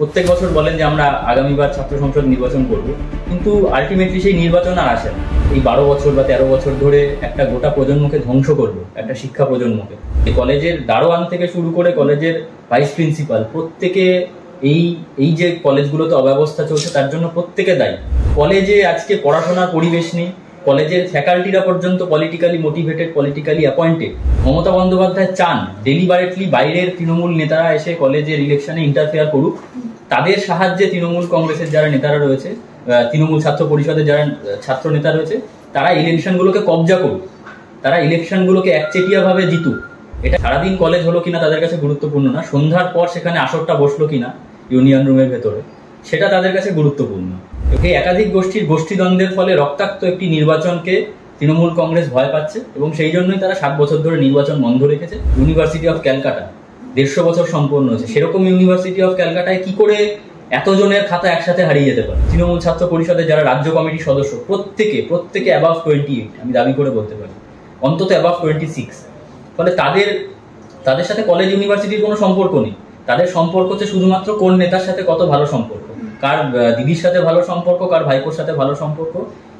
প্রত্যেক বছর বলেন যে আমরা আগামীবার ছাত্র সংসদ নির্বাচন করব, কিন্তু আলটিমেটলি সেই নির্বাচন আর আসে না। এই 12 বছর বা 13 বছর ধরে একটা গোটা প্রজন্মকে ধ্বংস করলো, একটা শিক্ষা প্রজন্মকে। কলেজের দারোয়ান থেকে শুরু করে কলেজের ভাইস প্রিন্সিপাল প্রত্যেকে এই যে কলেজগুলোতে অব্যবস্থা চলছে তার জন্য প্রত্যেকে দায়ী। কলেজে আজকে পড়াশোনার পরিবেশ নেই, কলেজের ফ্যাকাল্টিরা পর্যন্ত politically motivated, politically appointed. Mamata Bandyopadhyay চান ডেলিবারেটলি বাইরের তৃণমূল নেতারা এসে কলেজের ইলেকশনে ইন্টারফেয়ার করুক, তাদের সাহায্যে তৃণমূল কংগ্রেসের যারা নেতারা রয়েছে, তৃণমূল ছাত্র পরিষদের যারা ছাত্র নেতা রয়েছে, তারা ইলেকশনগুলোকে কবজা করুক, তারা ইলেকশনগুলোকে একচেটিয়া ভাবে জিতুক। এটা সারাদিন কলেজ হলো কিনা তাদের কাছে গুরুত্বপূর্ণ না, সন্ধ্যার পর সেখানে আসরটা বসলো কিনা ইউনিয়ন রুমের ভেতরে সেটা তাদের কাছে গুরুত্বপূর্ণ। এই একাধিক গোষ্ঠীর গোষ্ঠীদ্বন্দ্বের ফলে রক্তাক্ত একটি নির্বাচনকে তৃণমূল কংগ্রেস ভয় পাচ্ছে এবং সেই জন্যই তারা 7 বছর ধরে নির্বাচন বন্ধ রেখেছে। ইউনিভার্সিটি অফ ক্যালকাটা 150 বছর সম্পন্ন হয়েছে, সেরকম ইউনিভার্সিটি অফ ক্যালকাটায় কি করে এতজনের খাতা একসাথে হারিয়ে যেতে পারে? তৃণমূল ছাত্র পরিষদের যারা রাজ্য কমিটির সদস্য প্রত্যেকে অ্যাবাভ 28, আমি দাবি করে বলতে পারি অন্তত অ্যাবাভ 26। ফলে তাদের সাথে কলেজ ইউনিভার্সিটির কোনো সম্পর্ক নেই। তাদের সম্পর্ক হচ্ছে শুধুমাত্র কোন নেতার সাথে কত ভালো সম্পর্ক, কার দিদির সাথে ভালো সম্পর্ক, কার ভাইপোর সাথে ভালো সম্পর্ক,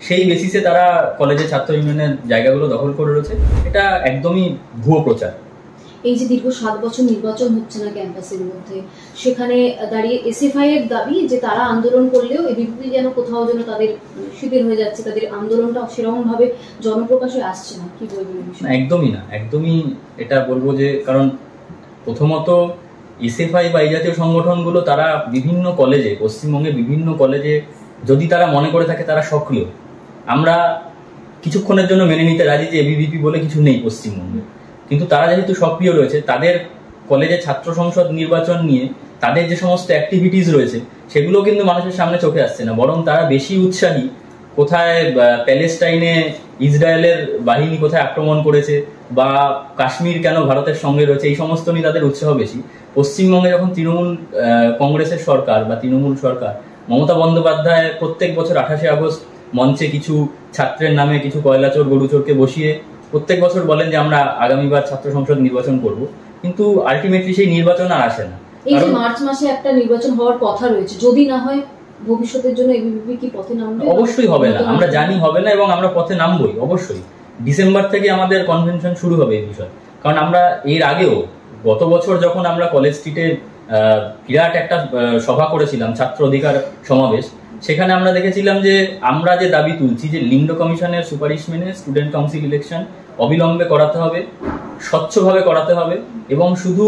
সেই বেসিসে তারা কলেজের ছাত্র ইউনিয়নের জায়গাগুলো দখল করে রয়েছে। এটা একদমই ভুয়ো প্রচার। এই যে দীর্ঘ 7 বছর নির্বাচন হচ্ছে না ক্যাম্পাসের মধ্যে, সেখানে দাঁড়িয়ে এসএফআই এর দাবি যে তারা আন্দোলন করলেও এবিভিপি যেন কোথাও যেন তাদের শিথিল হয়ে যাচ্ছে, তাদের আন্দোলনটা সেরকম ভাবে জনপ্রকাশে আসছে না। কি বলবেন? একদমই না, একদমই এটা বলবো যে, কারণ প্রথমত এসএফআই বা এই জাতীয় সংগঠনগুলো তারা বিভিন্ন কলেজে, পশ্চিমবঙ্গের বিভিন্ন কলেজে যদি তারা মনে করে থাকে তারা সক্রিয়, আমরা কিছুক্ষণের জন্য মেনে নিতে রাজি যে এবিভিপি বলে কিছু নেই পশ্চিমবঙ্গে, কিন্তু তারা যেহেতু সক্রিয় রয়েছে, তাদের কলেজে ছাত্র সংসদ নির্বাচন নিয়ে তাদের যে সমস্ত অ্যাক্টিভিটিস রয়েছে সেগুলো কিন্তু মানুষের সামনে চোখে আসছে না, বরং তারা বেশি উৎসাহী কোথায় প্যালেস্টাইনে ইসরায়েলের বাহিনী কোথায় আক্রমণ করেছে বা কাশ্মীর কেন ভারতের সঙ্গে রয়েছে, এই সমস্ত নিয়ে তাদের উৎসাহ বেশি। পশ্চিমবঙ্গে যখন তৃণমূল কংগ্রেসের সরকার বা তৃণমূল সরকার, মমতা বন্দ্যোপাধ্যায় প্রত্যেক বছর 28শে আগস্ট মঞ্চে কিছু ছাত্রের নামে কিছু কয়লাচোর গরুচোরকে বসিয়ে প্রত্যেক বছর বলেন যে আমরা আগামীবার ছাত্র সংসদ নির্বাচন করব, কিন্তু আলটিমেটলি সেই নির্বাচন আর আসে না। এই যে মার্চ মাসে একটা নির্বাচন হওয়ার কথা রয়েছে, যদি না হয় ভবিষ্যতের জন্য এবিভিপি কি পথে নামবে? অবশ্যই হবে না, আমরা জানি হবে না এবং আমরা পথে নামবই অবশ্যই। ডিসেম্বর থেকে আমাদের কনভেনশন শুরু হবে এই বিষয়ে, কারণ আমরা এর আগেও গত বছর যখন আমরা কলেজ স্ট্রিটে বিরাট একটা সভা করেছিলাম, ছাত্র অধিকার সমাবেশ, সেখানে আমরা দেখেছিলাম যে আমরা যে দাবি তুলছি যে লিন্ড কমিশনের সুপারিশ মেনে স্টুডেন্ট কাউন্সিল ইলেকশন অবিলম্বে করাতে হবে, স্বচ্ছভাবে করাতে হবে, এবং শুধু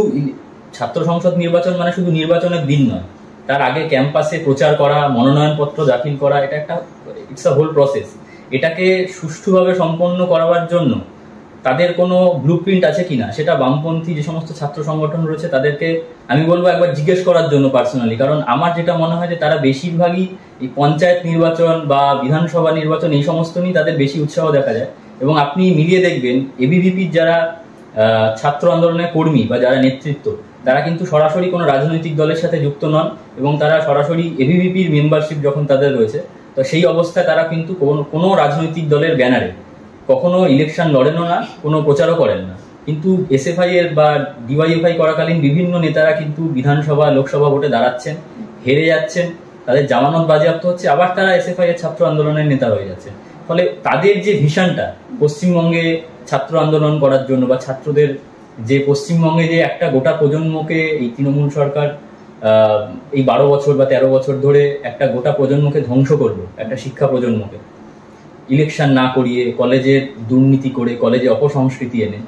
ছাত্র সংসদ নির্বাচন মানে শুধু নির্বাচনের দিন নয়, তার আগে ক্যাম্পাসে প্রচার করা, মনোনয়নপত্র দাখিল করা, এটা একটা ইটস আ হোল প্রসেস। এটাকে সুষ্ঠুভাবে সম্পন্ন করাবার জন্য তাদের কোনো ব্লুপ্রিন্ট আছে কিনা সেটা বামপন্থী যে সমস্ত ছাত্র সংগঠন রয়েছে তাদেরকে আমি বলবো একবার জিজ্ঞেস করার জন্য পার্সোনালি, কারণ আমার যেটা মনে হয় যে তারা বেশিরভাগই এই পঞ্চায়েত নির্বাচন বা বিধানসভা নির্বাচন এই সমস্ত নিয়ে তাদের বেশি উৎসাহ দেখা যায়। এবং আপনি মিলিয়ে দেখবেন এবিভিপির যারা ছাত্র আন্দোলনের কর্মী বা যারা নেতৃত্ব, তারা কিন্তু সরাসরি কোনো রাজনৈতিক দলের সাথে যুক্ত নন এবং তারা সরাসরি এবিভিপির মেম্বারশিপ যখন তাদের রয়েছে, তো সেই অবস্থায় তারা কিন্তু কোনো রাজনৈতিক দলের ব্যানারে কখনো ইলেকশন লড়েনও না, কোনো প্রচারও করেন না। কিন্তু এসএফআই এর বা ডিওয়াইএফআই করাকালীন বিভিন্ন নেতারা কিন্তু বিধানসভা লোকসভা ভোটে দাঁড়াচ্ছেন, হেরে যাচ্ছেন, তাদের জামানত বাজেয়াপ্ত হচ্ছে, আবার তারা এসএফআই এর ছাত্র আন্দোলনের নেতা হয়ে যাচ্ছে। ফলে তাদের যে ভিশনটা পশ্চিমবঙ্গে ছাত্র আন্দোলন করার জন্য বা ছাত্রদের যে পশ্চিমবঙ্গে যে একটা গোটা প্রজন্মকে এই তৃণমূল সরকার এই 12 বছর বা 13 বছর ধরে একটা গোটা প্রজন্মকে ধ্বংস করলো, একটা শিক্ষা প্রজন্মকে ইলেকশন না করিয়ে, কলেজের দুর্নীতি করে, কলেজে অপসংস্কৃতি এনে,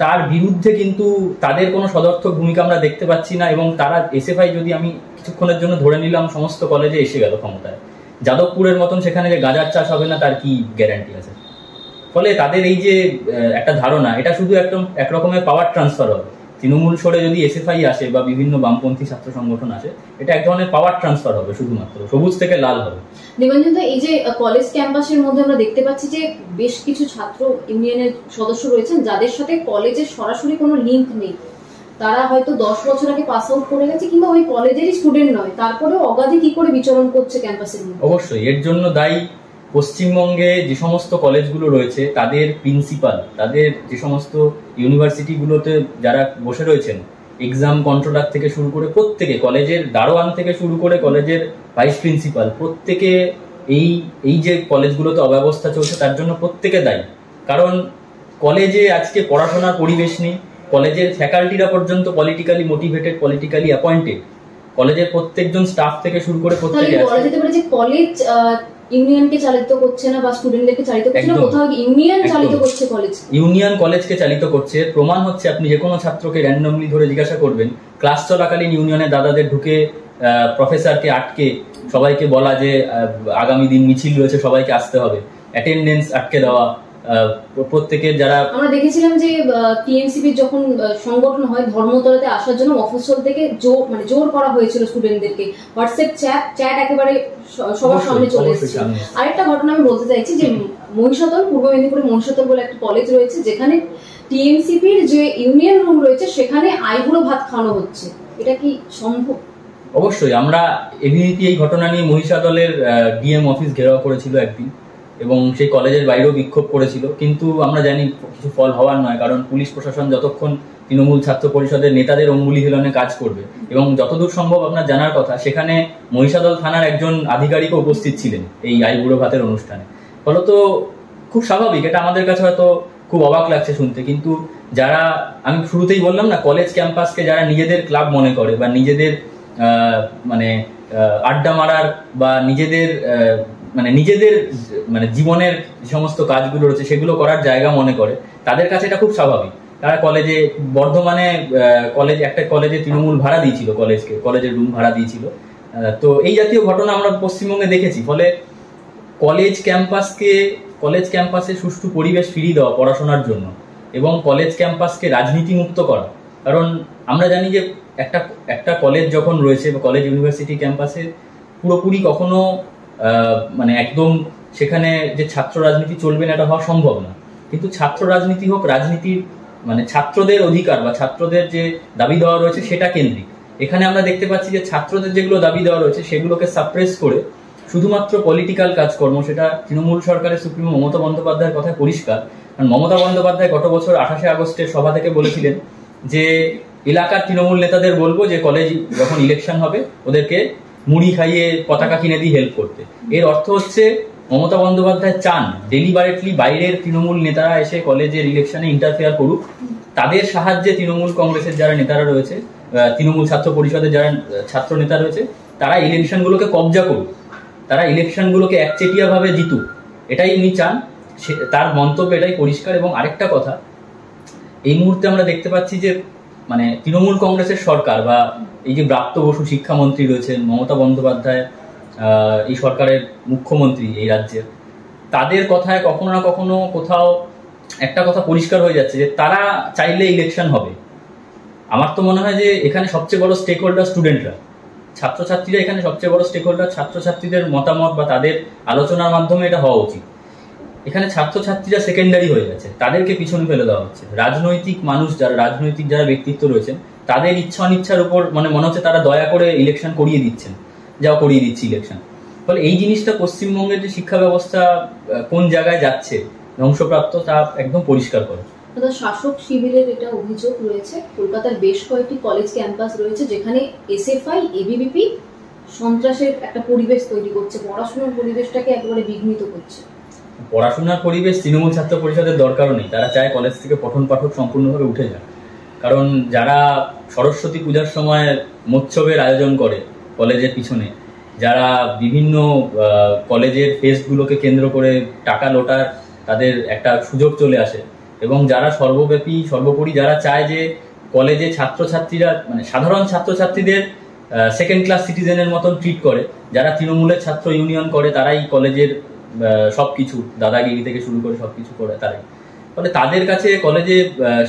তার বিরুদ্ধে কিন্তু তাদের কোনো সদর্থক ভূমিকা আমরা দেখতে পাচ্ছি না। এবং তারা এসএফআই যদি আমি কিছুক্ষণের জন্য ধরে নিলাম সমস্ত কলেজে এসে গেল ক্ষমতায়, যাদবপুরের মতন সেখানে যে গাঁজার চাষ হবে না তার কি গ্যারান্টি আছে? ফলে তাদের এই যে একটা ধারণা, এটা শুধু এক রকমের পাওয়ার ট্রান্সফার হবে। তৃণমূল সরে যদি এসএফআই আসে বা বিভিন্ন বামপন্থী ছাত্র সংগঠন আসে, এটা এক ধরনের পাওয়ার ট্রান্সফার হবে, শুধুমাত্র সবুজ থেকে লাল হবে। নিবঞ্জন দা, এই যে কলেজ ক্যাম্পাসের মধ্যে আমরা দেখতে পাচ্ছি যে বেশ কিছু ছাত্র ইউনিয়নের সদস্য রয়েছেন যাদের সাথে কলেজের সরাসরি কোনো লিঙ্ক নেই, তারা হয়তো 10 বছর আগে পাস আউট করে গেছে কিংবা ওই কলেজেরই স্টুডেন্ট নয়, তারপরেও অগাধে কি করে বিচরণ করছে ক্যাম্পাসের মধ্যে। অবশ্যই এর জন্য দায়ী পশ্চিমবঙ্গে যে সমস্ত কলেজগুলো রয়েছে তাদের প্রিন্সিপাল, তাদের যে সমস্ত ইউনিভার্সিটিগুলোতে যারা বসে রয়েছেন এক্সাম কন্ট্রোলার থেকে শুরু করে প্রত্যেকে, কলেজের দারোয়ান থেকে শুরু করে কলেজের ভাইস প্রিন্সিপাল, প্রত্যেকে এই এই যে কলেজগুলোতে অব্যবস্থা চলছে তার জন্য প্রত্যেকে দায়ী। কারণ কলেজে আজকে পড়াশোনার পরিবেশ নেই, কলেজের ফ্যাকাল্টিরা পর্যন্ত পলিটিক্যালি মোটিভেটেড, পলিটিক্যালি অ্যাপয়েন্টেড, কলেজের প্রত্যেকজন স্টাফ থেকে শুরু করে প্রত্যেকে বলা যেতে পারে যে কলেজ ইউনিয়নকে চালিত করছে না বা স্টুডেন্টদেরকে চালিত করছে না, কোথাও ইউনিয়ন চালিত করছে কলেজ, ইউনিয়ন কলেজকে চালিত করছে। প্রমাণ হচ্ছে আপনি যে কোনো ছাত্রকে র্যান্ডমলি ধরে জিজ্ঞাসা করবেন, ক্লাস চলাকালীন ইউনিয়নের দাদাদের ঢুকে প্রফেসরকে আটকে সবাইকে বলা যে আগামী দিন মিছিল রয়েছে সবাইকে আসতে হবে, অ্যাটেন্ডেন্স আটকে দেওয়া, প্রত্যেকের যারা আমরা দেখেছিলাম যে টিএমসিপির যখন সংগঠন হয় ধর্মতলাতে আসার জন্য মফস্বল থেকে জোর করা হয়েছিল স্টুডেন্টদেরকে, হোয়াটসঅ্যাপ চ্যাট একেবারে সবার সামনে চলে এসেছে। আরেকটা ঘটনা আমি বলতে চাইছি যে মহিষাদল, পূর্ব মেদিনীপুরে মহিষাদল বলে একটা কলেজ রয়েছে যেখানে টিএমসিপির যে ইউনিয়ন রুম রয়েছে সেখানে আইবুড়ো ভাত খাওয়ানো হচ্ছে, এটা কি সম্ভব? অবশ্যই। আমরা এবিভিপি এই ঘটনা নিয়ে মহিষাদলের ডিএম অফিস ঘেরাও করেছিল একদিন, এবং সেই কলেজের বাইরেও বিক্ষোভ করেছিল, কিন্তু আমরা জানি কিছু ফল হওয়ার নয়। কারণ পুলিশ প্রশাসন যতক্ষণ তৃণমূল ছাত্র পরিষদের নেতাদের অঙ্গুলি হেলনে কাজ করবে, এবং যতদূর সম্ভব আপনার জানার কথা সেখানে মহিষাদল থানার একজন আধিকারিকও উপস্থিত ছিলেন এই আইবুড়ো ভাতের অনুষ্ঠানে। ফলত খুব স্বাভাবিক, এটা আমাদের কাছে হয়তো খুব অবাক লাগছে শুনতে, কিন্তু যারা, আমি শুরুতেই বললাম না, কলেজ ক্যাম্পাসকে যারা নিজেদের ক্লাব মনে করে বা নিজেদের আড্ডা মারার বা নিজেদের জীবনের যে সমস্ত কাজগুলো রয়েছে সেগুলো করার জায়গা মনে করে, তাদের কাছে এটা খুব স্বাভাবিক। তারা কলেজে, বর্ধমানে একটা কলেজে তৃণমূল ভাড়া দিয়েছিল, কলেজের রুম ভাড়া দিয়েছিল। তো এই জাতীয় ঘটনা আমরা পশ্চিমবঙ্গে দেখেছি। ফলে কলেজ ক্যাম্পাসে সুষ্ঠু পরিবেশ ফিরিয়ে দেওয়া পড়াশোনার জন্য, এবং কলেজ ক্যাম্পাসকে রাজনীতি মুক্ত করা। কারণ আমরা জানি যে একটা কলেজ যখন রয়েছে বা কলেজ ইউনিভার্সিটি ক্যাম্পাসে পুরোপুরি কখনো একদম সেখানে যে ছাত্র রাজনীতি চলবে না এটা হওয়া সম্ভব না। কিন্তু ছাত্র রাজনীতি হোক, রাজনীতির ছাত্রদের অধিকার বা ছাত্রদের যে দাবি দেওয়া রয়েছে সেটা কেন্দ্রিক। এখানে আমরা দেখতে পাচ্ছি যে ছাত্রদের যেগুলো দাবি দেওয়া রয়েছে সেগুলোকে সাপ্রেস করে শুধুমাত্র পলিটিক্যাল কাজকর্ম, সেটা তৃণমূল সরকারের সুপ্রিমো মমতা বন্দ্যোপাধ্যায়ের কথায় পরিষ্কার। কারণ মমতা বন্দ্যোপাধ্যায় গত বছর 28 আগস্টের সভা থেকে বলেছিলেন যে এলাকার তৃণমূল নেতাদের বলবো যে কলেজ যখন ইলেকশন হবে ওদেরকে মুড়ি খাইয়ে পতাকা কিনে দিয়ে হেল্প করতে। এর অর্থ হচ্ছে মমতা বন্দ্যোপাধ্যায় চান ডেলিবারেটলি বাইরের তৃণমূল নেতারা এসে কলেজের ইলেকশনে ইন্টারফেয়ার করুক, তাদের সাহায্যে তৃণমূল কংগ্রেসের যারা নেতারা রয়েছে, তৃণমূল ছাত্র পরিষদের যারা ছাত্র নেতা রয়েছে, তারা ইলেকশনগুলোকে কবজা করুক, তারা ইলেকশনগুলোকে একচেটিয়া ভাবে জিতুক, এটাই উনি চান। তার মন্তব্য এটাই পরিষ্কার। এবং আরেকটা কথা, এই মুহূর্তে আমরা দেখতে পাচ্ছি যে তৃণমূল কংগ্রেসের সরকার বা এই যে ব্রাত্য বসু শিক্ষামন্ত্রী রয়েছেন, মমতা বন্দ্যোপাধ্যায় এই সরকারের মুখ্যমন্ত্রী এই রাজ্যের, তাদের কথায় কখনো না কখনো কোথাও একটা কথা পরিষ্কার হয়ে যাচ্ছে যে তারা চাইলে ইলেকশন হবে। আমার তো মনে হয় যে এখানে সবচেয়ে বড় স্টেক হোল্ডার স্টুডেন্টরা, ছাত্রছাত্রীরা এখানে সবচেয়ে বড় স্টেক হোল্ডার। ছাত্রছাত্রীদের মতামত বা তাদের আলোচনার মাধ্যমে এটা হওয়া উচিত। এখানে ছাত্রছাত্রীরা সেকেন্ডারি হয়ে গেছে, তাদেরকে পিছনে ফেলে দেওয়া হচ্ছে। রাজনৈতিক যারা ব্যক্তিত্ব রয়েছেন তাদের ইচ্ছা অনিচ্ছার উপর মনে হচ্ছে তারা দয়া করে ইলেকশন করিয়ে দিচ্ছেন, করিয়ে দিচ্ছি ইলেকশন। ফলে এই জিনিসটা পশ্চিমবঙ্গের যে শিক্ষা ব্যবস্থা কোন জায়গায় যাচ্ছে, ধ্বংসপ্রাপ্ত, তা একদম পরিষ্কার করে। শাসক শিবিরের এটা অভিযোগ রয়েছে, কলকাতার বেশ কয়েকটি কলেজ ক্যাম্পাস রয়েছে যেখানে এসএফআই, এবিভিপি সন্ত্রাসের একটা পরিবেশ তৈরি করছে, পড়াশোনার পরিবেশটাকে একেবারে বিঘ্নিত করছে। পড়াশোনার পরিবেশ তৃণমূল ছাত্র পরিষদের দরকারও নেই, তারা চায় কলেজ থেকে পঠন পাঠক সম্পূর্ণভাবে উঠে যায়। কারণ যারা সরস্বতী পূজার সময় মোৎসবের আয়োজন করে কলেজের পিছনে, যারা বিভিন্ন কলেজের ফেস্টগুলোকে কেন্দ্র করে টাকা লোটার তাদের একটা সুযোগ চলে আসে, এবং যারা সর্বোপরি যারা চায় যে কলেজে ছাত্রছাত্রীরা সাধারণ ছাত্রছাত্রীদের সেকেন্ড ক্লাস সিটিজেনের মতন ট্রিট করে, যারা তৃণমূলের ছাত্র ইউনিয়ন করে তারাই কলেজের সবকিছু দাদাগিরি থেকে শুরু করে সবকিছু করে তারাই। ফলে তাদের কাছে কলেজে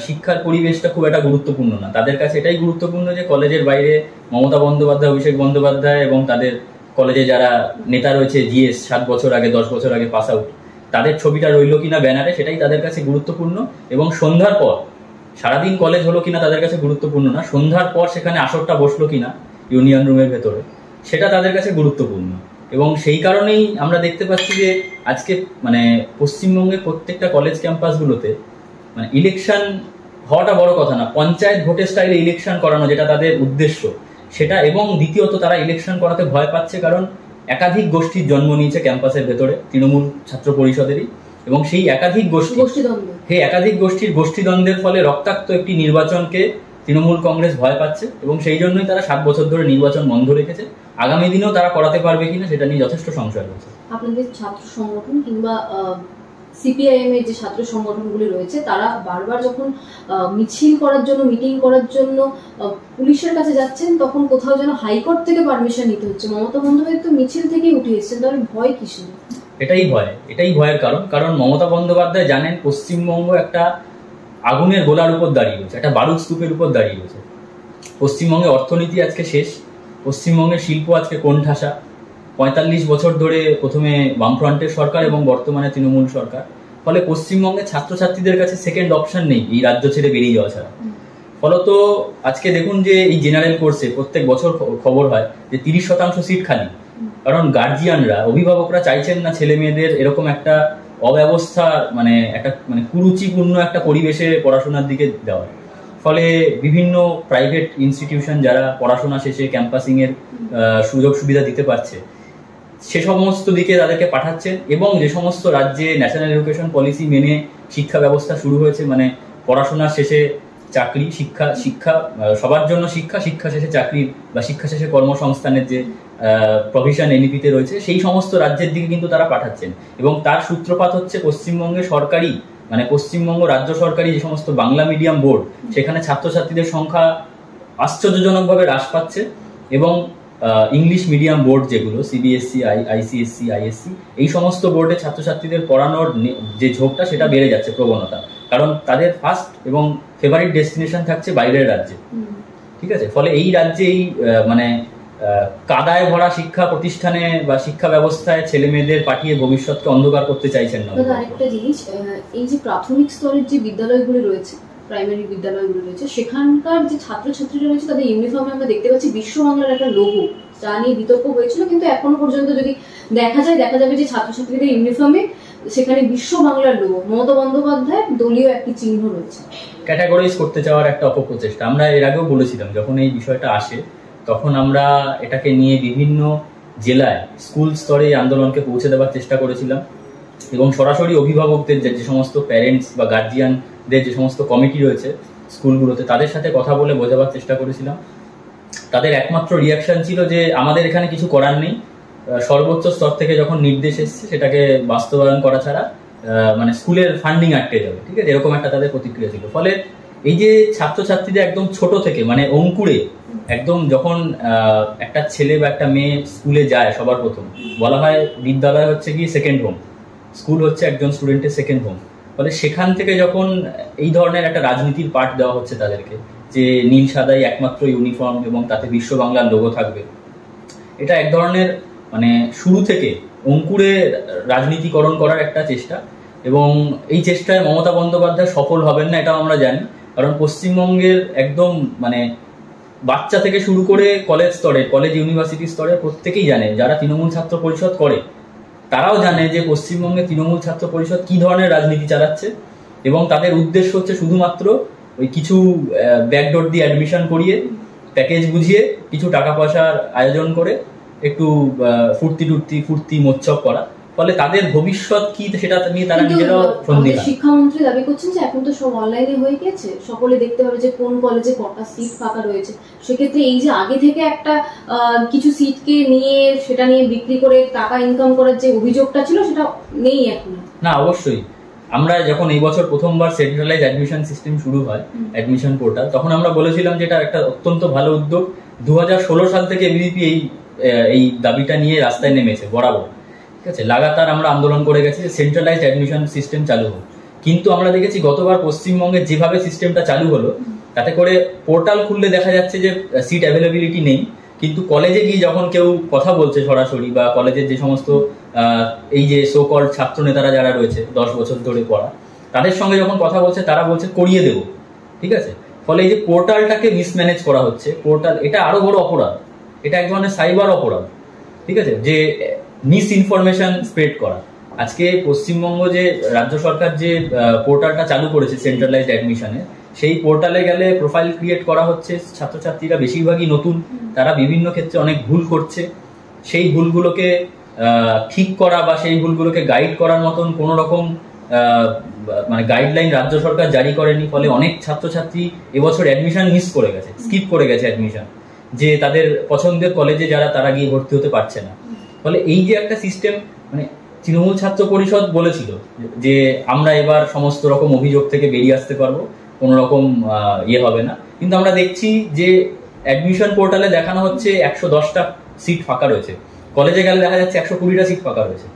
শিক্ষার পরিবেশটা খুব একটা গুরুত্বপূর্ণ না। তাদের কাছে এটাই গুরুত্বপূর্ণ যে কলেজের বাইরে মমতা বন্দ্যোপাধ্যায়, অভিষেক বন্দ্যোপাধ্যায় এবং তাদের কলেজে যারা নেতা রয়েছে, জিএস 7 বছর আগে 10 বছর আগে পাস আউট, তাদের ছবিটা রইল কিনা ব্যানারে সেটাই তাদের কাছে গুরুত্বপূর্ণ। এবং সন্ধ্যার পর সারাদিন কলেজ হলো কিনা তাদের কাছে গুরুত্বপূর্ণ না, সন্ধ্যার পর সেখানে আসরটা বসলো কিনা ইউনিয়ন রুমের ভেতরে সেটা তাদের কাছে গুরুত্বপূর্ণ। এবং সেই কারণেই আমরা দেখতে পাচ্ছি যে আজকে পশ্চিমবঙ্গের প্রত্যেকটা কলেজ ক্যাম্পাসগুলোতে ইলেকশন হওয়াটা বড় কথা না, পঞ্চায়েত ভোটের স্টাইলে ইলেকশন করানো যেটা তাদের উদ্দেশ্য সেটা, এবং দ্বিতীয়ত তারা ইলেকশন করাতে ভয় পাচ্ছে কারণ একাধিক গোষ্ঠীর জন্ম নিয়েছে ক্যাম্পাসের ভেতরে তৃণমূল ছাত্র পরিষদেরই, এবং সেই একাধিক গোষ্ঠীর গোষ্ঠীদ্বন্দ্বের ফলে রক্তাক্ত একটি নির্বাচনকে তৃণমূল কংগ্রেস ভয় পাচ্ছে, এবং সেই জন্যই তারা 7 বছর ধরে নির্বাচন বন্ধ রেখেছে। আগামী দিনেও তারা করাতে পারবে কিনা সেটা নিয়ে যথেষ্ট সংশয় রয়েছে। আপনাদের ছাত্র সংগঠন কিংবা সিপিআইএম এর যে ছাত্র সংগঠনগুলি রয়েছে তারা বারবার যখন মিছিল করার জন্য, মিটিং করার জন্য পুলিশের কাছে যাচ্ছেন, তখন কোথাও যেন হাইকোর্ট থেকে পারমিশন নিতে হচ্ছে। মমতা বন্দ্যোপাধ্যায় তো মিছিল থেকেই উঠে এসেছেন, তাহলে ভয় কিসের? এটাই ভয়ের কারণ মমতা বন্দ্যোপাধ্যায় জানেন পশ্চিমবঙ্গ একটা আগুনের গোলার উপর দাঁড়িয়ে রয়েছে, একটা বারুদ স্তূপের উপর দাঁড়িয়ে রয়েছে। পশ্চিমবঙ্গের অর্থনীতি আজকে শেষ, পশ্চিমবঙ্গের শিল্প আজকে কোণঠাসা। 45 বছর ধরে প্রথমে বামফ্রন্টের সরকার এবং বর্তমানে তৃণমূল সরকার, ফলে পশ্চিমবঙ্গের ছাত্রছাত্রীদের কাছে সেকেন্ড অপশন নেই এই রাজ্য ছেড়ে বেরিয়ে যাওয়া ছাড়া। ফলত আজকে দেখুন যে এই জেনারেল কোর্সে প্রত্যেক বছর খবর হয় যে 30% সিট খালি, কারণ গার্জিয়ানরা, অভিভাবকরা চাইছেন না ছেলে মেয়েদের এরকম একটা অব্যবস্থা, মানে কুরুচিপূর্ণ একটা পরিবেশে পড়াশোনার দিকে দেওয়া। ফলে বিভিন্ন প্রাইভেট ইনস্টিটিউশন যারা পড়াশোনা শেষে ক্যাম্পাসিং এর সুযোগ সুবিধা দিতে পারছে সে সমস্ত দিকে তাদেরকে পাঠাচ্ছেন, এবং যে সমস্ত রাজ্যে ন্যাশনাল এডুকেশন পলিসি মেনে শিক্ষা ব্যবস্থা শুরু হয়েছে, মানে পড়াশোনার শেষে চাকরি, শিক্ষা সবার জন্য শিক্ষা শেষে চাকরি বা শিক্ষা শেষে কর্মসংস্থানের যে প্রভিশন এনইপিতে রয়েছে, সেই সমস্ত রাজ্যের দিকে কিন্তু তারা পাঠাচ্ছেন। এবং তার সূত্রপাত হচ্ছে পশ্চিমবঙ্গে সরকারি, মানে পশ্চিমবঙ্গ রাজ্য সরকারি যে সমস্ত বাংলা মিডিয়াম বোর্ড, সেখানে ছাত্রছাত্রীদের সংখ্যা আশ্চর্যজনকভাবে হ্রাস পাচ্ছে, এবং ইংলিশ মিডিয়াম বোর্ড যেগুলো সিবিএসসি, আইসিএসসি, আইএসসি, এই সমস্ত বোর্ডে ছাত্রছাত্রীদের পড়ানোর যে ঝোঁকটা সেটা বেড়ে যাচ্ছে, প্রবণতা, কারণ তাদের ফার্স্ট এবং ফেভারিট ডেস্টিনেশন থাকছে বাইরের রাজ্যে। ঠিক আছে, ফলে এই রাজ্যে এই কাদায় ভরা শিক্ষা প্রতিষ্ঠানে বা শিক্ষা ব্যবস্থায় ছেলে মেয়েদের পাঠিয়ে ভবিষ্যৎকে অন্ধকার করতে চাইছেন না। আরেকটা জিনিস, এই যে প্রাথমিক স্তরের যে বিদ্যালয়গুলো রয়েছে, প্রাইমারি বিদ্যালয়গুলো রয়েছে, সেখানকার যে ছাত্রছাত্রীরা রয়েছে তাদের ইউনিফর্মে আমরা দেখতে পাচ্ছি বিশ্ব বাংলার একটা লোগো, যা নিয়ে বিতর্ক হয়েছিল, কিন্তু এখনো পর্যন্ত যদি দেখা যাবে যে ছাত্রছাত্রীদের ইউনিফর্মে সেখানে বিশ্ব বাংলার লোগো, মমতা বন্দ্যোপাধ্যায়ের দলীয় একটি চিহ্ন রয়েছে। ক্যাটাগরাইজ করতে চাওয়ার একটা অপপ্রচেষ্টা। আমরা এর আগেও বলেছিলাম, যখন এই বিষয়টা আসে তখন আমরা এটাকে নিয়ে বিভিন্ন জেলায় স্কুল স্তরে আন্দোলনকে পৌঁছে দেওয়ার চেষ্টা করেছিলাম, এবং সরাসরি অভিভাবকদের যে সমস্ত প্যারেন্টস বা গার্জিয়ানদের যে সমস্ত কমিটি রয়েছে স্কুলগুলোতে, তাদের সাথে কথা বলে বোঝাবার চেষ্টা করেছিলাম। তাদের একমাত্র রিয়াকশন ছিল যে আমাদের এখানে কিছু করার নেই, সর্বোচ্চ স্তর থেকে যখন নির্দেশ এসছে সেটাকে বাস্তবায়ন করা ছাড়া মানে স্কুলের ফান্ডিং আটকে যাবে। ঠিক আছে, এরকম একটা তাদের প্রতিক্রিয়া ছিল। ফলে এই যে ছাত্রছাত্রীদের একদম ছোট থেকে, মানে অঙ্কুরে একদম যখন একটা ছেলে বা একটা মেয়ে স্কুলে যায়, সবার প্রথম বলা হয় বিদ্যালয় হচ্ছে কি সেকেন্ড হোম, স্কুল হচ্ছে একজন স্টুডেন্টের সেকেন্ড হোম। ফলে সেখান থেকে যখন এই ধরনের একটা রাজনীতির পাঠ দেওয়া হচ্ছে তাদেরকে, যে নীল সাদাই একমাত্র ইউনিফর্ম এবং তাতে বিশ্ব বাংলার লোগো থাকবে, এটা এক ধরনের মানে শুরু থেকে অঙ্কুরে রাজনীতিকরণ করার একটা চেষ্টা। এবং এই চেষ্টায় মমতা বন্দ্যোপাধ্যায় সফল হবেন না, এটাও আমরা জানি, কারণ পশ্চিমবঙ্গের একদম মানে বাচ্চা থেকে শুরু করে কলেজ স্তরে, কলেজ ইউনিভার্সিটি স্তরে প্রত্যেকেই জানে, যারা তৃণমূল ছাত্র পরিষদ করে তারাও জানে যে পশ্চিমবঙ্গে তৃণমূল ছাত্র পরিষদ কি ধরনের রাজনীতি চালাচ্ছে, এবং তাদের উদ্দেশ্য হচ্ছে শুধুমাত্র ওই কিছু ব্যাকডোর দিয়ে অ্যাডমিশন করিয়ে, প্যাকেজ বুঝিয়ে, কিছু টাকা পয়সার আয়োজন করে একটু ফুর্তি মোচ্ছব করা। ফলে তাদের ভবিষ্যৎ কি সেটা নিয়ে তারা নিজেরাও সন্দিহান। শিক্ষামন্ত্রী দাবি করছেন যে এখন তো সব অনলাইনে হয়ে গেছে, সকলে দেখতে পাবে যে কোন কলেজে কটা সিট ফাঁকা রয়েছে। সেক্ষেত্রে এই যে আগে থেকে একটা কিছু সিটকে নিয়ে সেটা নিয়ে বিক্রি করে টাকা ইনকাম করার যে অভিযোগটা ছিল সেটা নেই এখন। না, অবশ্যই। আমরা যখন এই বছর প্রথমবার সেন্ট্রালাইজ অ্যাডমিশন সিস্টেম শুরু হয়, অ্যাডমিশন পোর্টাল, তখন আমরা বলেছিলাম যে এটা একটা অত্যন্ত ভালো উদ্যোগ। 2016 সাল থেকে এবিভিপি এই দাবিটা নিয়ে রাস্তায় নেমেছে বরাবর। ঠিক আছে, লাগাতার আমরা আন্দোলন করে গেছি যে সেন্ট্রালাইজড অ্যাডমিশন সিস্টেম চালু হোক। কিন্তু আমরা দেখেছি গতবার পশ্চিমবঙ্গে যেভাবে সিস্টেমটা চালু হলো, তাতে করে পোর্টাল খুললে দেখা যাচ্ছে যে সিট অ্যাভেলেবিলিটি নেই, কিন্তু কলেজে গিয়ে যখন কেউ কথা বলছে সরাসরি, বা কলেজের যে সমস্ত এই যে সো কল্ড ছাত্র নেতারা যারা রয়েছে 10 বছর ধরে পড়া, তাদের সঙ্গে যখন কথা বলছে তারা বলছে করিয়ে দেবো। ঠিক আছে, ফলে এই যে পোর্টালটাকে মিসম্যানেজ করা হচ্ছে, পোর্টাল এটা আরো বড় অপরাধ, এটা এক ধরনের সাইবার অপরাধ। ঠিক আছে, যে মিস ইনফরমেশন স্প্রেড করা। আজকে পশ্চিমবঙ্গ যে রাজ্য সরকার যে পোর্টালটা চালু করেছে সেন্ট্রালাইজড অ্যাডমিশনে, সেই পোর্টালে গেলে প্রোফাইল ক্রিয়েট করা হচ্ছে, ছাত্রছাত্রীরা বেশিরভাগই নতুন, তারা বিভিন্ন ক্ষেত্রে অনেক ভুল করছে। সেই ভুলগুলোকে ঠিক করা বা সেই ভুলগুলোকে গাইড করার মতন কোনো রকম মানে গাইডলাইন রাজ্য সরকার জারি করেনি। ফলে অনেক ছাত্রছাত্রী এবছর অ্যাডমিশন মিস করে গেছে, স্কিপ করে গেছে অ্যাডমিশন, যে তাদের পছন্দের কলেজে যারা তারা গিয়ে ভর্তি হতে পারছে না। ফলে এই যে একটা সিস্টেম, মানে তৃণমূল ছাত্র পরিষদ বলেছিল যে আমরা এবার সমস্ত রকম অভিযোগ থেকে বেরিয়ে আসতে পারবো, কোনো রকম হবে না, কিন্তু আমরা দেখছি যে অ্যাডমিশন পোর্টালে দেখানো হচ্ছে 110টা সিট ফাঁকা রয়েছে, কলেজে গেলে দেখা যাচ্ছে 120টা সিট ফাঁকা রয়েছে।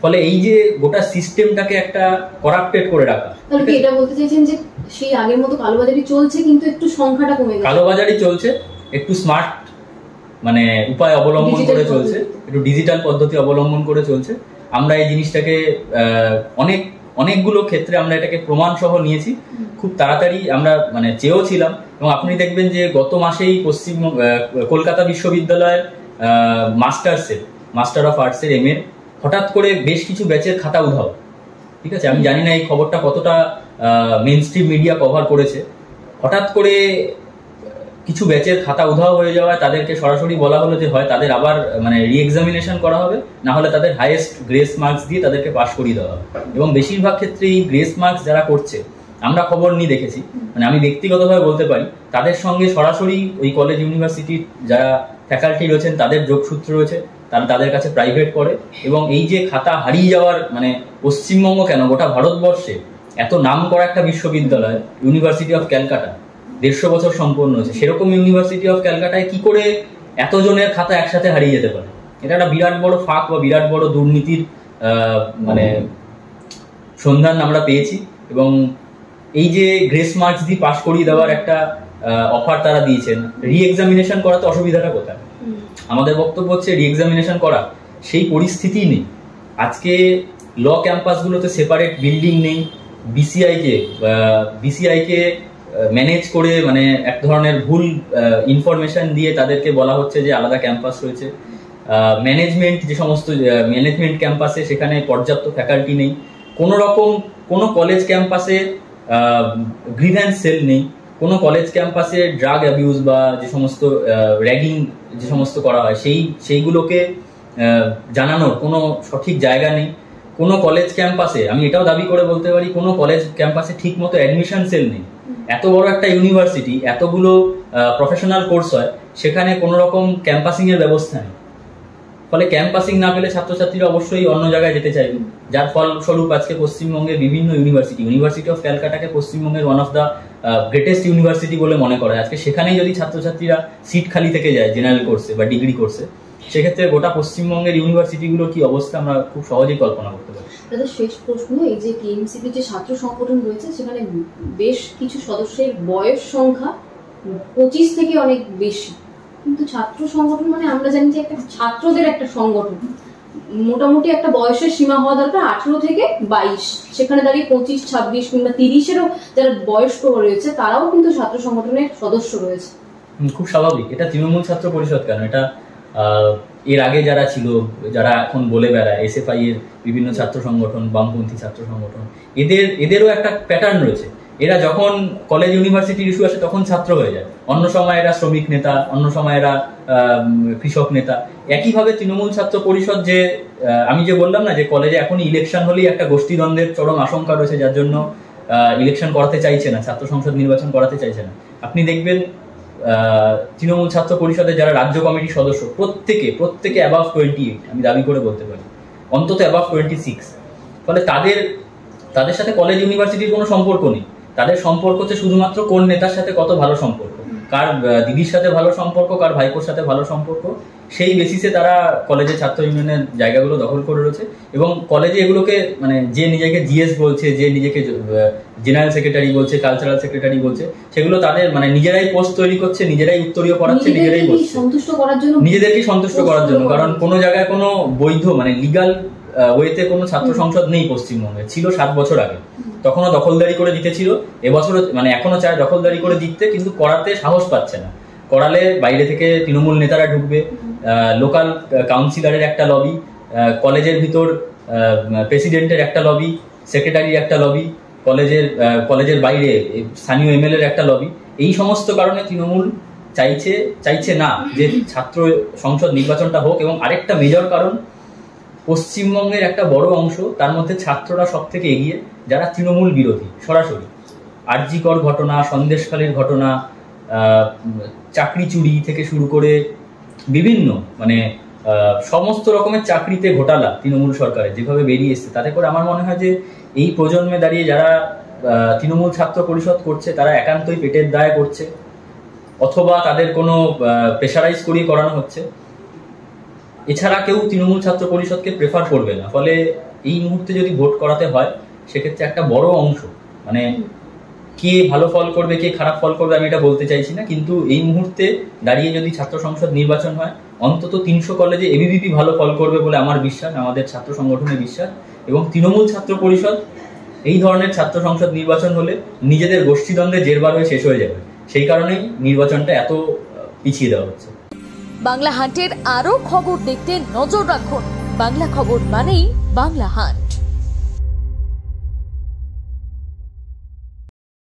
ফলে এই যে গোটা সিস্টেমটাকে একটা করাপ্টেড করে রাখা। তাহলে কি এটা বলতে চাইছেন যে সেই আগের মতো কালোবাজারি চলছে কিন্তু একটু সংখ্যাটা কমে গেছে? কালোবাজারি চলছে, একটু স্মার্ট মানে উপায় অবলম্বন করে চলছে, একটু ডিজিটাল পদ্ধতি অবলম্বন করে চলছে। আমরা এই জিনিসটাকে অনেকগুলো ক্ষেত্রে আমরা এটাকে প্রমাণ সহ নিয়েছি। খুব তাড়াতাড়ি আমরা মানে চেয়েও ছিলাম, এবং আপনি দেখবেন যে গত মাসেই কলকাতা বিশ্ববিদ্যালয়ের মাস্টার অফ আর্টসের এম এ হঠাৎ করে বেশ কিছু ব্যাচের খাতা উধাও। ঠিক আছে, আমি জানি না এই খবরটা কতটা মেইন স্ট্রিম মিডিয়া কভার করেছে। হঠাৎ করে কিছু ব্যাচের খাতা উধাও হয়ে যাওয়ায় তাদেরকে সরাসরি বলা হলো যে হয় তাদের আবার মানে রিএক্সামিনেশন করা হবে, না হলে তাদের হাইয়েস্ট গ্রেস মার্কস দিয়ে তাদেরকে পাস করিয়ে দেওয়া হবে। এবং বেশিরভাগ ক্ষেত্রে এই গ্রেস মার্কস যারা করছে, আমরা খবর নিয়ে দেখেছি, মানে আমি ব্যক্তিগতভাবে বলতে পারি, তাদের সঙ্গে সরাসরি ওই কলেজ ইউনিভার্সিটির যারা ফ্যাকাল্টি রয়েছেন তাদের যোগসূত্র রয়েছে, তারা তাদের কাছে প্রাইভেট পড়ে। এবং এই যে খাতা হারিয়ে যাওয়ার মানে পশ্চিমবঙ্গ কেন গোটা ভারতবর্ষে এত নাম করা একটা বিশ্ববিদ্যালয় ইউনিভার্সিটি অফ ক্যালকাটা 150 বছর সম্পন্ন হয়েছে, সেরকম ইউনিভার্সিটি অফ ক্যালকাটায় কি করে এতজনের খাতা একসাথে হারিয়ে যেতে পারে? এটা একটা বিরাট বড় ফাঁক বা বিরাট বড় দুর্নীতির মানে সন্ধান আমরা পেয়েছি। এবং এই যে গ্রেস মার্কস দিয়ে পাস করিয়ে দেওয়ার একটা অফার তারা দিয়েছেন, রিএক্সামিনেশন করাতে অসুবিধাটা কোথায়? আমাদের বক্তব্য হচ্ছে রিএক্সামিনেশন করা সেই পরিস্থিতি নেই। আজকে ল ক্যাম্পাসগুলোতে সেপারেট বিল্ডিং নেই, বিসিআইকে ম্যানেজ করে মানে এক ধরনের ভুল ইনফরমেশন দিয়ে তাদেরকে বলা হচ্ছে যে আলাদা ক্যাম্পাস রয়েছে। ম্যানেজমেন্ট যে সমস্ত ম্যানেজমেন্ট ক্যাম্পাসে সেখানে পর্যাপ্ত ফ্যাকাল্টি নেই, কোনো রকম কোনো কলেজ ক্যাম্পাসে গ্রিভেন্স সেল নেই, কোনো কলেজ ক্যাম্পাসে ড্রাগ অ্যাবিউজ বা যে সমস্ত র্যাগিং যে সমস্ত করা হয় সেইগুলোকে জানানোর কোনো সঠিক জায়গা নেই। কোনো কলেজ ক্যাম্পাসে, আমি এটাও দাবি করে বলতে পারি, কোনো কলেজ ক্যাম্পাসে ঠিক মতো অ্যাডমিশন সেল নেই। এত বড় একটা ইউনিভার্সিটি, এতগুলো প্রফেশনাল কোর্স হয়, সেখানে কোনো রকম ক্যাম্পাসিং এর ব্যবস্থা নেই। ফলে ক্যাম্পাসিং না পেলে ছাত্রছাত্রীরা অবশ্যই অন্য জায়গায় যেতে চাইবে, যার ফলস্বরূপ আজকে পশ্চিমবঙ্গের বিভিন্ন ইউনিভার্সিটি অফ ক্যালকাটাকে পশ্চিমবঙ্গের one of the greatest university বলে মনে করা হয়। আজকে সেখানেই যদি ছাত্রছাত্রীরা সিট খালি থেকে যায় জেনারেল কোর্সে বা ডিগ্রি কোর্সে, সেক্ষেত্রে গোটা পশ্চিমবঙ্গের ইউনিভার্সিটিগুলোর কি অবস্থা আমরা খুব সহজেই কল্পনা করতে পারি। দাদা, শেষ প্রশ্ন, এই যে কেএমসিপি যে ছাত্র সংগঠন রয়েছে, সেখানে বেশ কিছু সদস্যের বয়স সংখ্যা 25 থেকে অনেক বেশি, কিন্তু ছাত্র সংগঠন মানে আমরা জানি যে একটা ছাত্রদের একটা সংগঠন, মোটামুটি একটা বয়সের সীমা হওয়া দরকার 18 থেকে 22, সেখানে দাঁড়িয়ে 25, 26 কিংবা 30-এরও যারা বয়স্ক রয়েছে তারাও কিন্তু ছাত্র সংগঠনের সদস্য রয়েছে। খুব স্বাভাবিক, এটা তৃণমূল ছাত্র পরিষদ কেন, এটা এর আগে যারা ছিল, যারা এখন বলে বেড়ায় এসএফআই এর বিভিন্ন ছাত্র সংগঠন, বামপন্থী ছাত্র সংগঠন, এদেরও একটা প্যাটার্ন রয়েছে। এরা যখন কলেজ ইউনিভার্সিটির ইস্যু আসে তখন ছাত্র হয়ে যায়, অন্য সময় এরা শ্রমিক নেতা, অন্য সময় এরা কৃষক নেতা। একইভাবে তৃণমূল ছাত্র পরিষদ, যে আমি যে বললাম না যে কলেজে এখনই ইলেকশন হলেই একটা গোষ্ঠীদ্বন্দ্বের চরম আশঙ্কা রয়েছে, যার জন্য ইলেকশন করাতে চাইছে না, ছাত্র সংসদ নির্বাচন করাতে চাইছে না। আপনি দেখবেন তৃণমূল ছাত্র পরিষদের যারা রাজ্য কমিটির সদস্য প্রত্যেকে অ্যাবাভ 28, আমি দাবি করে বলতে পারি অন্তত অ্যাবাভ 26। ফলে তাদের সাথে কলেজ ইউনিভার্সিটির কোনো সম্পর্ক নেই, তাদের সম্পর্ক হচ্ছে শুধুমাত্র কোন নেতার সাথে কত ভালো সম্পর্ক, কার দিদির সাথে ভালো সম্পর্ক, কার ভাইপোর সাথে ভালো সম্পর্ক, সেই বেসিসে তারা কলেজে ছাত্র ইউনিয়নের জায়গাগুলো দখল করে রয়েছে। এবং কলেজে এগুলোকে মানে যে নিজেকে জিএস বলছে, যে নিজেকে জেনারেল সেক্রেটারি বলছে, কালচারাল সেক্রেটারি বলছে, সেগুলো তাদের মানে নিজেরাই পোস্ট তৈরি করছে, নিজেরাই উত্তরীয় পড়াচ্ছে, নিজেরাই বলছে নিজেদেরকে সন্তুষ্ট করার জন্য। কারণ কোনো জায়গায় কোনো বৈধ মানে লিগাল ওয়েতে কোনো ছাত্র সংসদ নেই পশ্চিমবঙ্গে, ছিল 7 বছর আগে, তখনও দখলদারি করে জিতেছিল, এবছরও মানে এখনো চায় দখলদারি করে জিততে, কিন্তু করাতে সাহস পাচ্ছে না। করালে বাইরে থেকে তৃণমূল নেতারা ঢুকবে, লোকাল কাউন্সিলরের একটা লবি, কলেজের ভিতর প্রেসিডেন্টের একটা লবি, সেক্রেটারির একটা লবি, কলেজের বাইরে স্থানীয় এমএলএ এর একটা লবি, এই সমস্ত কারণে তৃণমূল চাইছে না যে ছাত্র সংসদ নির্বাচনটা হোক। এবং আরেকটা মেজর কারণ, পশ্চিমবঙ্গের একটা বড় অংশ, তার মধ্যে ছাত্ররা সব থেকে এগিয়ে, যারা তৃণমূল বিরোধী সরাসরি। আরজিকর ঘটনা, সন্দেশখালীর ঘটনা, চাকরি চুরি থেকে শুরু করে বিভিন্ন মানে সমস্ত রকমের চাকরিতে ঘোটালা তৃণমূল সরকারের যেভাবে বেরিয়ে এসছে, তাতে করে আমার মনে হয় যে এই প্রজন্মে দাঁড়িয়ে যারা তৃণমূল ছাত্র পরিষদ করছে তারা একান্তই পেটের দায়ে করছে, অথবা তাদের কোনো প্রেশারাইজ করিয়ে করানো হচ্ছে। এছাড়া কেউ তৃণমূল ছাত্র পরিষদকে প্রেফার করবে না। ফলে এই মুহূর্তে যদি ভোট করাতে হয়, সেক্ষেত্রে একটা বড় অংশ, মানে কে ভালো ফল করবে কে খারাপ ফল করবে আমি এটা বলতে চাইছি না, কিন্তু এই মুহূর্তে দাঁড়িয়ে যদি ছাত্র সংসদ নির্বাচন হয়, অন্তত 300 কলেজে এবিভিপি ভালো ফল করবে বলে আমার বিশ্বাস, আমাদের ছাত্র সংগঠনের বিশ্বাস। এবং তৃণমূল ছাত্র পরিষদ এই ধরনের ছাত্র সংসদ নির্বাচন হলে নিজেদের গোষ্ঠীদ্বন্দ্বে জেরবার হয়ে শেষ হয়ে যাবে, সেই কারণেই নির্বাচনটা এত পিছিয়ে দেওয়া হচ্ছে। বাংলা হান্টের আরো খবর দেখতে নজর রাখুন। বাংলা খবর মানেই বাংলা হান্ট।